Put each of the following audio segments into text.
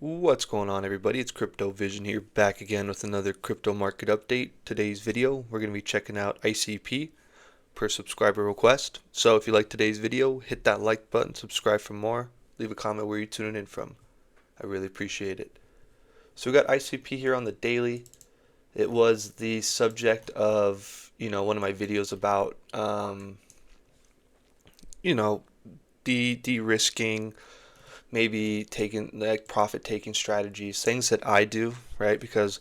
What's going on, everybody? It's CryptoVision here, back again with another crypto market update. Today's video, we're going to be checking out ICP per subscriber request. So if you like today's video, hit that like button, subscribe for more, leave a comment where you're tuning in from. I really appreciate it. So we got ICP here on the daily. It was the subject of, one of my videos about, you know, de-risking, maybe taking like profit taking strategies, things that I do, right? Because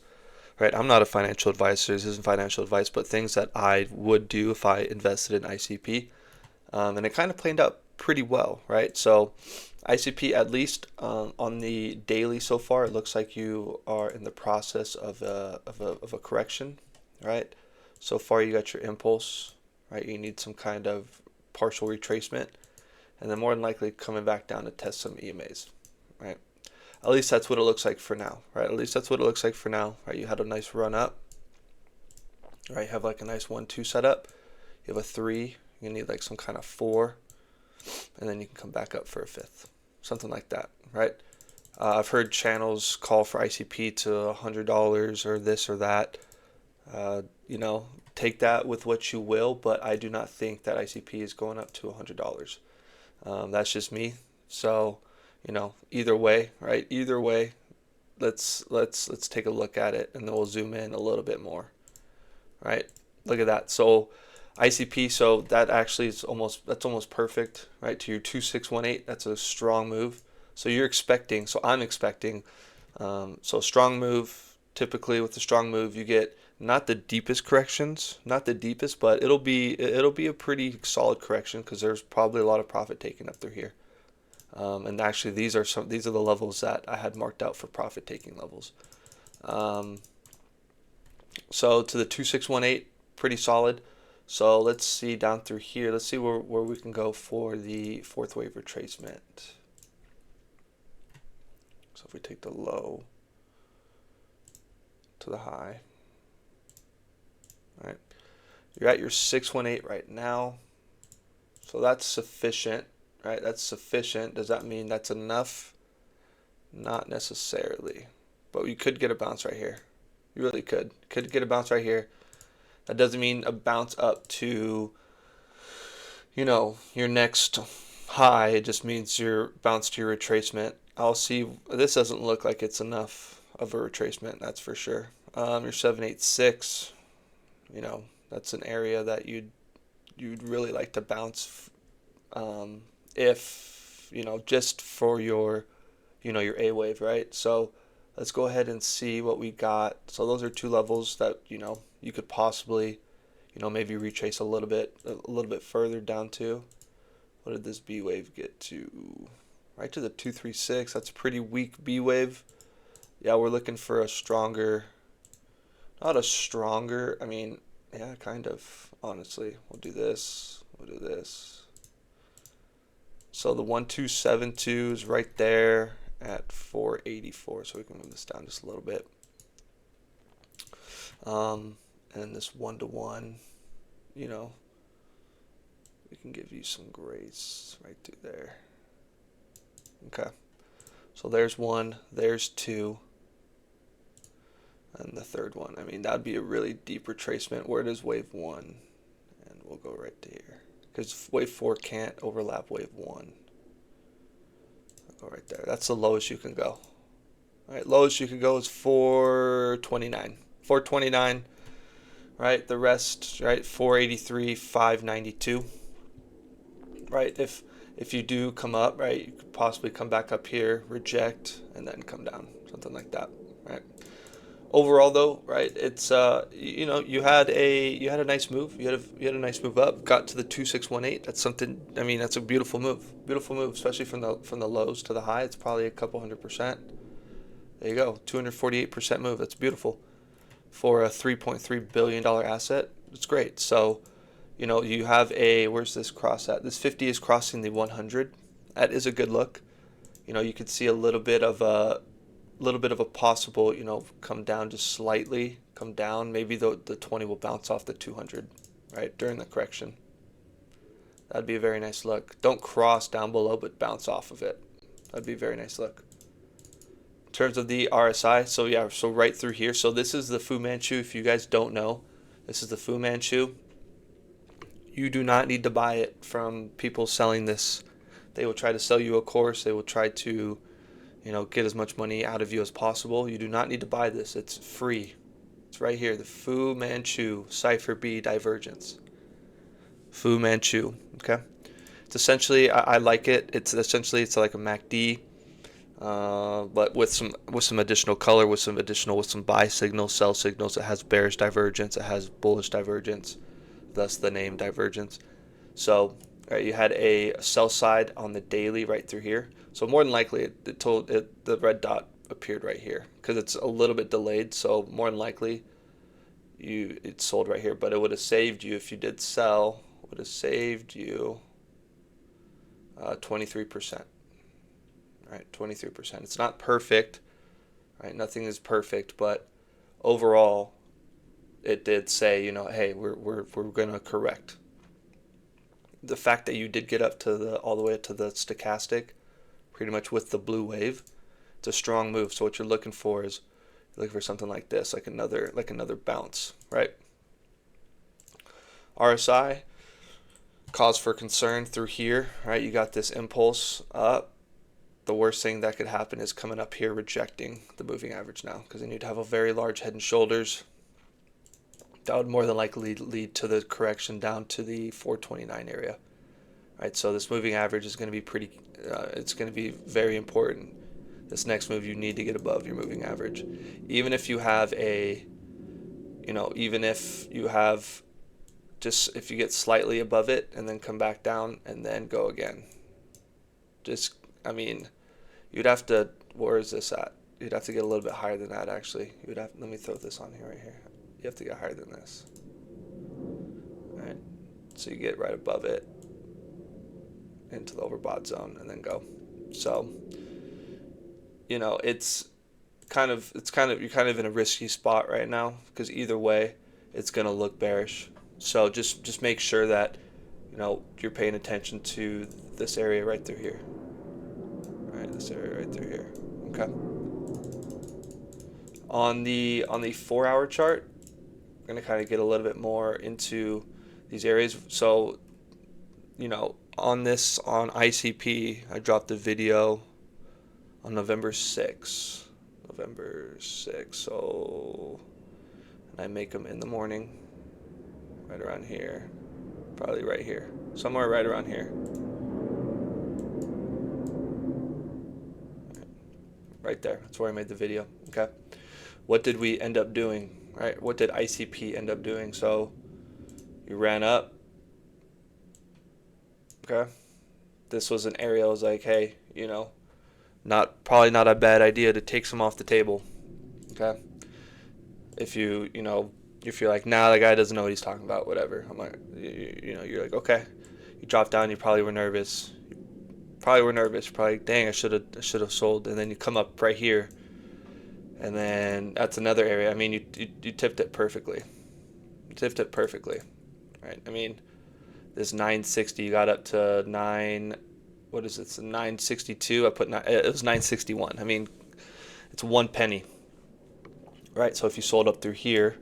right, I'm not a financial advisor, this isn't financial advice, but things that I would do if I invested in ICP. And it kind of played out pretty well, right? So ICP, at least on the daily so far, it looks like you are in the process of a correction, right? So far you got your impulse, right? You need some kind of partial retracement, and then more than likely coming back down to test some EMAs, right? At least that's what it looks like for now, right? At least that's what it looks like for now, right? You had a nice run up, right? You have like a nice 1-2 setup. You have a 3. You need like some kind of 4, and then you can come back up for a 5th, something like that, right? I've heard channels call for ICP to $100 or this or that. Take that with what you will, but I do not think that ICP is going up to $100. That's just me. So, either way, right? Either way, let's take a look at it, and then we'll zoom in a little bit more, right? Look at that. So ICP, so that actually is almost perfect, right? To your 2618, that's a strong move. So I'm expecting, so strong move. Typically with a strong move, you get not the deepest corrections, not the deepest, but it'll be a pretty solid correction because there's probably a lot of profit taken up through here. And actually, these are the levels that I had marked out for profit taking levels. So to the 2618, pretty solid. So let's see down through here. Let's see where we can go for the 4th wave retracement. So if we take the low to the high, all right, you're at your 618 right now. So that's sufficient, right? That's sufficient. Does that mean that's enough? Not necessarily, but you could get a bounce right here. You really could get a bounce right here. That doesn't mean a bounce up to, your next high. It just means your bounce to your retracement. I'll see. This doesn't look like it's enough of a retracement, that's for sure. Your 786, that's an area that you'd really like to bounce, if just for your your A wave, right? So let's go ahead and see what we got. So those are 2 levels that you could possibly maybe retrace a little bit further down to. What did this B wave get to? Right to the 236. That's a pretty weak B wave. Yeah, we're looking for a stronger, not a stronger, I mean, yeah, kind of, honestly. We'll do this, So the 1272 is right there at 484, so we can move this down just a little bit. And this 1-to-1, we can give you some grace right through there. Okay, so there's 1, there's 2, and the 3rd one. I mean, that'd be a really deep retracement. Where does wave 1? And we'll go right there, because wave 4 can't overlap wave 1. I'll go right there. That's the lowest you can go. All right, lowest you can go is 429. 429, right? The rest, right? 483, 592. Right? If you do come up, right, you could possibly come back up here, reject, and then come down, something like that, right? Overall, though, right, it's you had a nice move. You had a nice move up. Got to the 2618. That's something. I mean, that's a beautiful move. Beautiful move, especially from the lows to the high. It's probably a couple 100%. There you go, 248% move. That's beautiful for a $3.3 billion asset. It's great. So, you have where's this cross at? This 50 is crossing the 100. That is a good look. You could see a little bit of a possible, come down just slightly, come down. Maybe the 20 will bounce off the 200, right, during the correction. That'd be a very nice look. Don't cross down below, but bounce off of it. That'd be a very nice look. In terms of the RSI, so yeah, so right through here. So this is the Fu Manchu. If you guys don't know, this is the Fu Manchu. You do not need to buy it from people selling this. They will try to sell you a course. They will try to, get as much money out of you as possible. You do not need to buy this. It's free. It's right here, the Fu Manchu Cipher B divergence. Fu Manchu, okay? It's essentially, I like it. It's like a MACD, but with some additional color, with some buy signals, sell signals. It has bearish divergence. It has bullish divergence. Thus the name divergence. So, right, you had a sell side on the daily right through here. So more than likely, the red dot appeared right here because it's a little bit delayed. So more than likely, it sold right here. But it would have saved you if you did sell. Would have saved you 23%. Right, 23%. It's not perfect. Right, nothing is perfect, but overall, it did say, hey, we're going to correct. The fact that you did get up to all the way up to the stochastic, pretty much with the blue wave, it's a strong move. So what you're looking for is you're looking for something like this, like another bounce, right? RSI, cause for concern through here, right? You got this impulse up. The worst thing that could happen is coming up here rejecting the moving average now, because then you'd have a very large head and shoulders. That would more than likely lead to the correction down to the 429 area. Right, so this moving average is going to be it's going to be very important. This next move, you need to get above your moving average. Even if you have if you get slightly above it and then come back down and then go again. You'd have to, where is this at? You'd have to get a little bit higher than that, actually. Let me throw this on here, right here. You have to get higher than this. All right, so you get right above it into the overbought zone and then go. So, it's you're kind of in a risky spot right now because either way, it's going to look bearish. So just make sure that, you're paying attention to this area right through here. All right, this area right through here. Okay. On the 4-hour chart, we're going to kind of get a little bit more into these areas. So, on ICP, I dropped a video on November 6th. So, and I make them in the morning, right around here, probably right here, somewhere right around here. Right there. That's where I made the video. Okay. What did we end up doing? Right? What did ICP end up doing? So, you ran up. Okay. This was an area I was like, hey, probably not a bad idea to take some off the table. Okay. If you're like, nah, the guy doesn't know what he's talking about, whatever. I'm like, you're like, okay. You drop down, you probably were nervous. Probably, dang, I should have sold. And then you come up right here, and then that's another area. I mean, you tipped it perfectly. Right? I mean, this 960, you got up to 962. It was 961. I mean, it's 1 penny. Right? So if you sold up through here,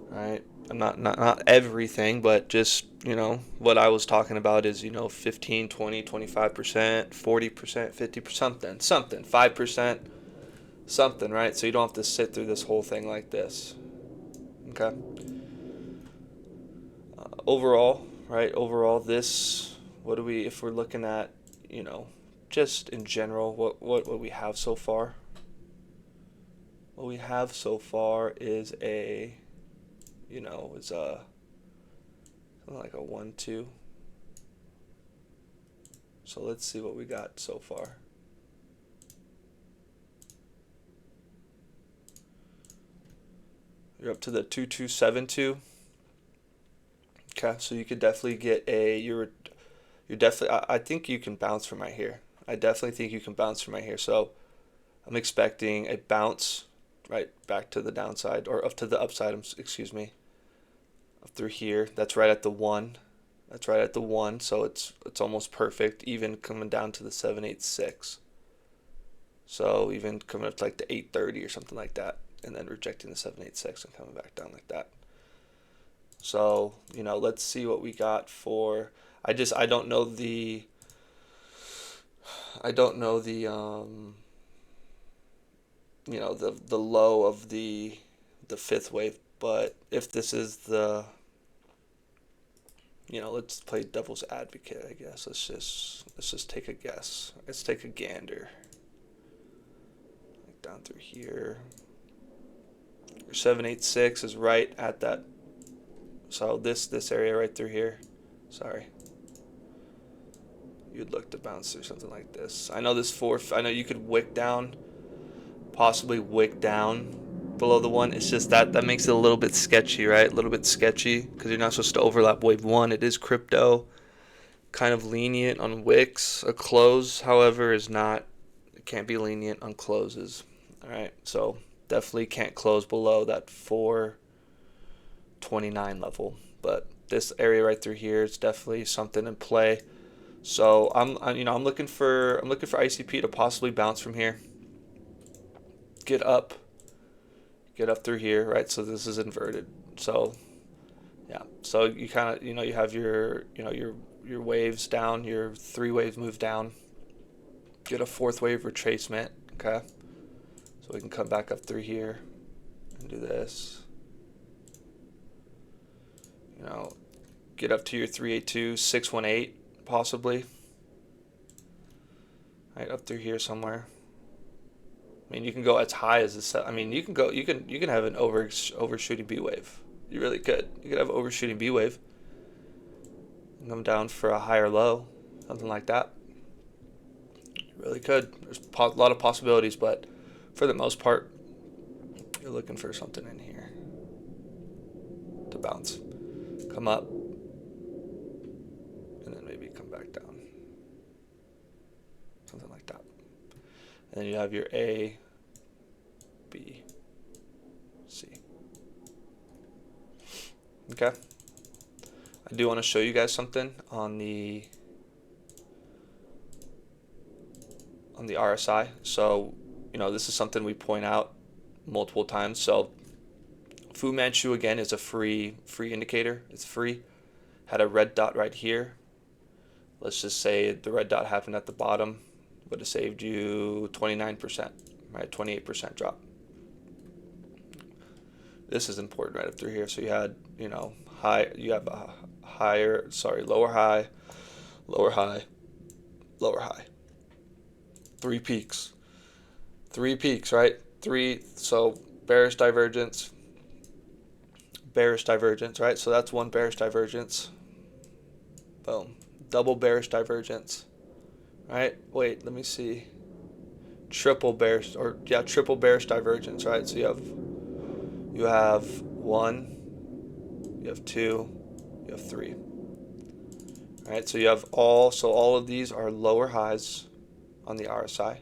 right? Not everything, but just, what I was talking about is, 15, 20, 25%, 40%, 50%, something, 5%, something, right? So you don't have to sit through this whole thing like this. Okay. Overall, right? If we're looking at, just in general, what we have so far? What we have so far is something like a 1-2. So let's see what we got so far. You're up to the 2272. Okay, so you could definitely get I think you can bounce from right here. So I'm expecting a bounce right back to the downside, or up to the upside, excuse me, up through here. That's right at the 1. So it's almost perfect, even coming down to the 786. So even coming up to like the 830 or something like that, and then rejecting the 786 and coming back down like that. So, you know, let's see what we got for, I don't know the, you know, the low of the fifth wave, but if this is the, you know, let's play devil's advocate, I guess. Let's just take a guess. Let's take a gander. Like down through here. Your 786 is right at that. So this area right through here. Sorry. You'd look to bounce through something like this. I know this fourth. I know you could wick down, possibly wick down below the one. It's just that makes it a little bit sketchy, right? A little bit sketchy because you're not supposed to overlap wave one. It is crypto, kind of lenient on wicks. A close, however, is not. It can't be lenient on closes. All right, so definitely can't close below that 429 level. But this area right through here is definitely something in play. So I'm looking for ICP to possibly bounce from here. Get up through here, right? So this is inverted. So yeah, so you kind of, you have your waves down, your three waves move down. Get a fourth wave retracement, okay? So we can come back up through here and do this. You know, get up to your 382, 618 possibly. Right up through here somewhere. I mean, you can go as high as this. I mean, you can have an overshooting B wave. You really could. You could have overshooting B wave. And come down for a higher low, something like that. You really could. There's a lot of possibilities, but for the most part, you're looking for something in here to bounce, come up, and then maybe come back down, something like that. And then you have your A, B, C. Okay. I do want to show you guys something on the RSI. So, this is something we point out multiple times. So, Fu Manchu again is a free indicator. It's free. Had a red dot right here. Let's just say the red dot happened at the bottom. Would have saved you 29%, right? 28% drop. This is important right up through here. So you had, you have a lower high, lower high, lower high. Three peaks, right? So bearish divergence, right? So that's one bearish divergence. Boom. Double bearish divergence. Right? Wait, let me see. Triple bearish divergence, right? So you have one, you have two, you have three. All right, so you have all of these are lower highs on the RSI.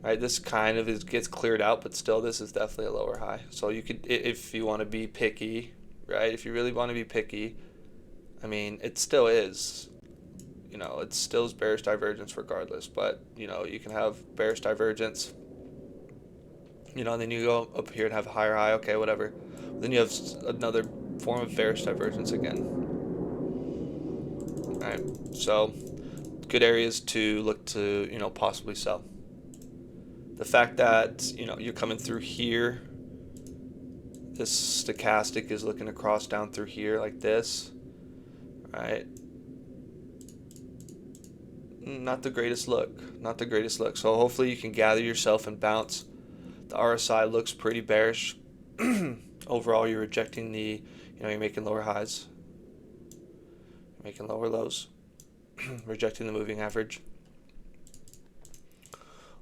Right, this kind of gets cleared out, but still this is definitely a lower high. So you could, if you want to be picky, right? If you really want to be picky, I mean, it still is. It still is bearish divergence regardless, but you can have bearish divergence, then you go up here and have a higher high, okay, whatever. Then you have another form of bearish divergence again. All right, so good areas to look to, possibly sell. The fact that, you're coming through here, this stochastic is looking across down through here like this, right? Not the greatest look. So hopefully you can gather yourself and bounce. The RSI looks pretty bearish. Overall, you're rejecting you're making lower highs, making lower lows, rejecting the moving average.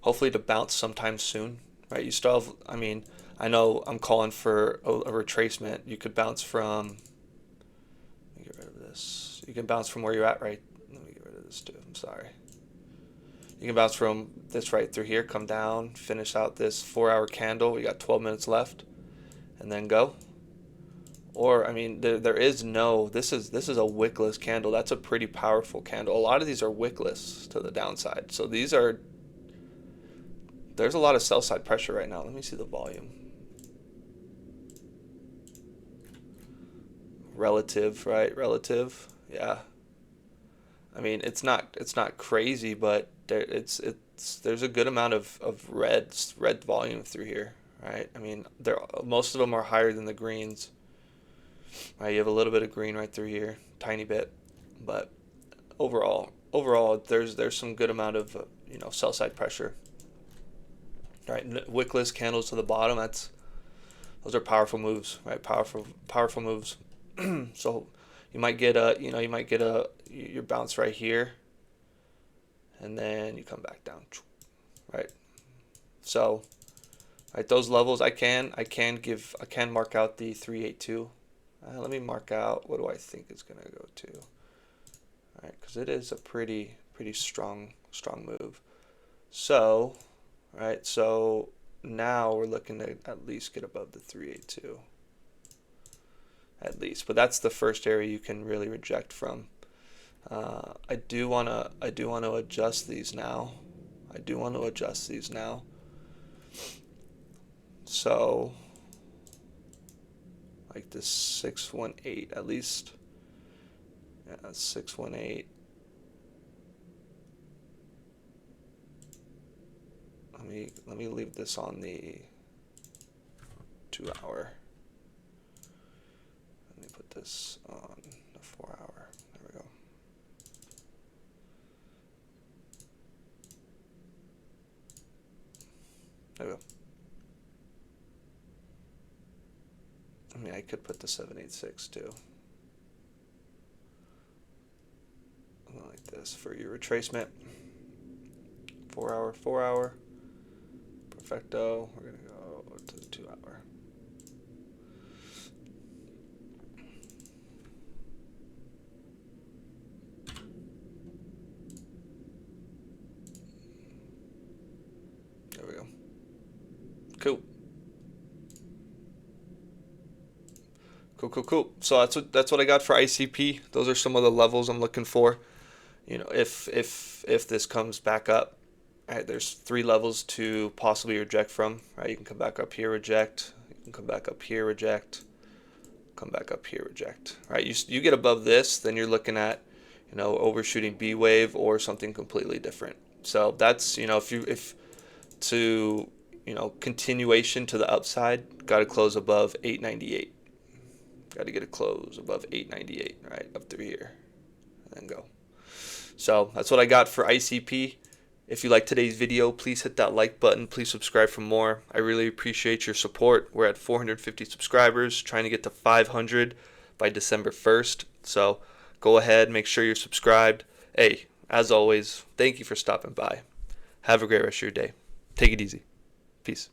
Hopefully to bounce sometime soon, right? You still have, I know I'm calling for a retracement. You could bounce from, let me get rid of this. You can bounce from where you're at, right? Let me get rid of this too, I'm sorry. You can bounce from this right through here, come down, finish out this 4-hour candle. We got 12 minutes left, and then go. Or, there is no, this is a wickless candle. That's a pretty powerful candle. A lot of these are wickless to the downside. So these are there's a lot of sell side pressure right now. Let me see the volume. Relative, right? Relative. Yeah. I mean, it's not crazy, but there's a good amount of red volume through here, right? I mean, most of them are higher than the greens. Right, you have a little bit of green right through here, tiny bit, but overall, there's some good amount of sell side pressure. Right, wickless candles to the bottom. Those are powerful moves, right? Powerful moves. So you might get your bounce right here, and then you come back down, right? So, right, those levels I can mark out the 382. Let me mark out what do I think it's gonna go to, right? Because it is a pretty strong move. So, right, so now we're looking to at least get above the 382. At least, but that's the first area you can really reject from. I do wanna adjust these now. So, like this 618 at least. Yeah, 618. Let me leave this on the 2 hour. Let me put this on the 4 hour. There we go. There we go. I mean, I could put the 786 too. Like this for your retracement. 4 hour. Perfecto. We're gonna go to the 2 hour. There we go. Cool. Cool. So that's what I got for ICP. Those are some of the levels I'm looking for. If this comes back up, right, there's 3 levels to possibly reject from, right? You can come back up here, reject. You can come back up here, reject. Come back up here, reject. Right? You get above this, then you're looking at, overshooting B wave or something completely different. So that's, if continuation to the upside, got to close above 898. Got to get a close above 898, right, up through here, and then go. So that's what I got for ICP. If you like today's video, please hit that like button. Please subscribe for more. I really appreciate your support. We're at 450 subscribers, trying to get to 500 by December 1st. So go ahead, make sure you're subscribed. Hey, as always, thank you for stopping by. Have a great rest of your day. Take it easy. Peace.